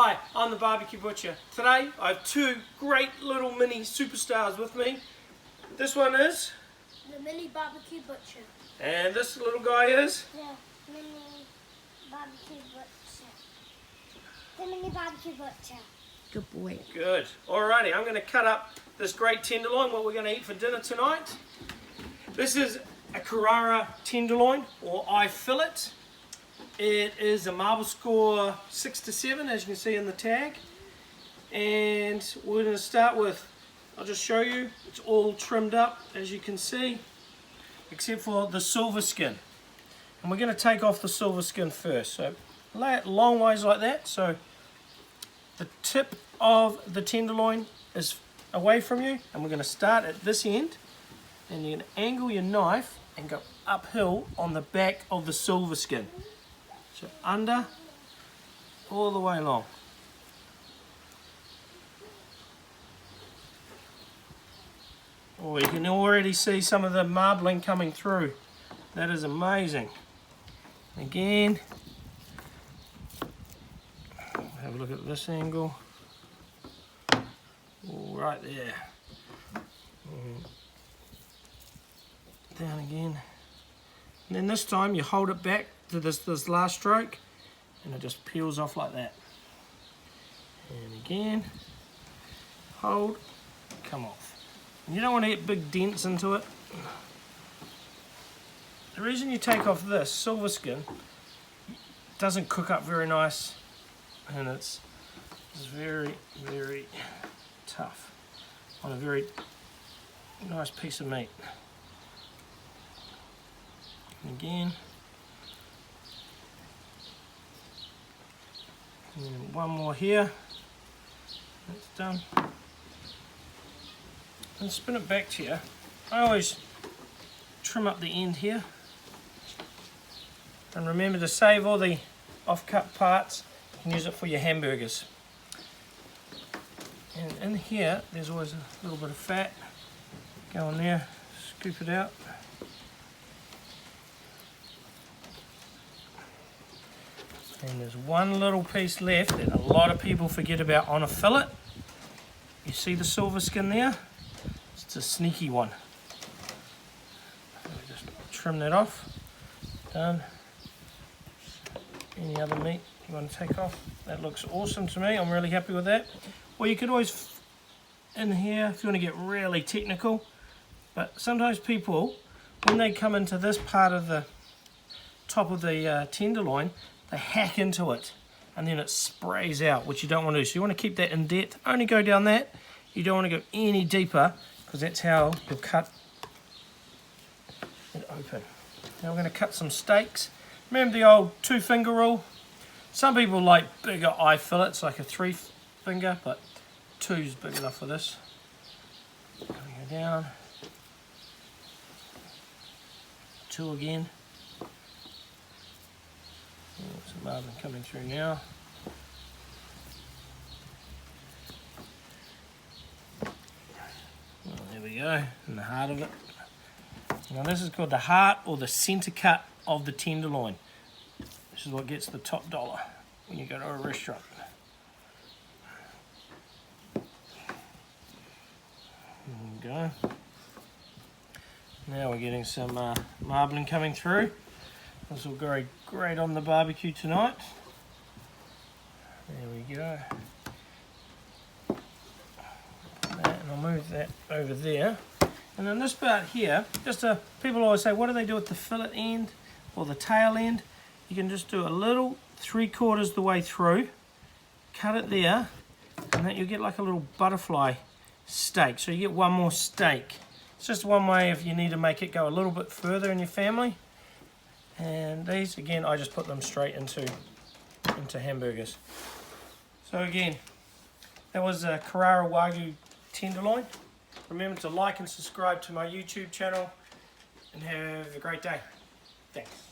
Hi, I'm the BBQ Butcher. Today I have two great little mini superstars with me. This one is the mini BBQ Butcher. And this little guy is the mini BBQ Butcher. The mini BBQ Butcher. Good boy. Good. Alrighty, I'm going to cut up this great tenderloin, what we're going to eat for dinner tonight. This is a Carrara tenderloin, or eye fillet. It is a marble score 6 to 7, as you can see in the tag. And we're going to start with, I'll just show you, it's all trimmed up, as you can see, except for the silver skin. And we're going to take off the silver skin first. So lay it long ways like that, so the tip of the tenderloin is away from you, and we're going to start at this end, and you're going to angle your knife and go uphill on the back of the silver skin. So under, all the way along. Oh, you can already see some of the marbling coming through. That is amazing. Again, have a look at this angle. Oh, right there. Down again. And then this time you hold it back to this last stroke, and it just peels off like that. And again, hold, come off. And you don't want to get big dents into it. The reason you take off this silver skin, it doesn't cook up very nice, and it's very, very tough on a very nice piece of meat. And again, and one more here. That's done. And spin it back to you. I always trim up the end here. And remember to save all the off-cut parts. You can use it for your hamburgers. And in here, there's always a little bit of fat. Go on there, scoop it out. And there's one little piece left that a lot of people forget about on a fillet. You see the silver skin there? It's a sneaky one. So just trim that off. Done. Any other meat you want to take off? That looks awesome to me. I'm really happy with that. Or you could always, in here, if you want to get really technical, but sometimes people, when they come into this part of the top of the tenderloin, they hack into it and then it sprays out, which you don't want to do. So you want to keep that in depth. Only go down that. You don't want to go any deeper, because that's how you'll cut it open. Now we're going to cut some steaks. Remember the old 2-finger rule? Some people like bigger eye fillets, like a 3-finger, but 2's big enough for this. Go down. 2 again. Some marbling coming through now. Well, there we go, in the heart of it. Now this is called the heart or the centre cut of the tenderloin. This is what gets the top dollar when you go to a restaurant. There we go. Now we're getting some marbling coming through. This will go great on the barbecue tonight. There we go. Put that, and I'll move that over there. And then this part here, people always say, what do they do at the fillet end or the tail end? You can just do a little 3/4 the way through, cut it there, and then you'll get like a little butterfly steak. So you get one more steak. It's just one way if you need to make it go a little bit further in your family. And these, again, I just put them straight into hamburgers. So again, that was a Carrara Wagyu Tenderloin. Remember to like and subscribe to my YouTube channel, and have a great day. Thanks.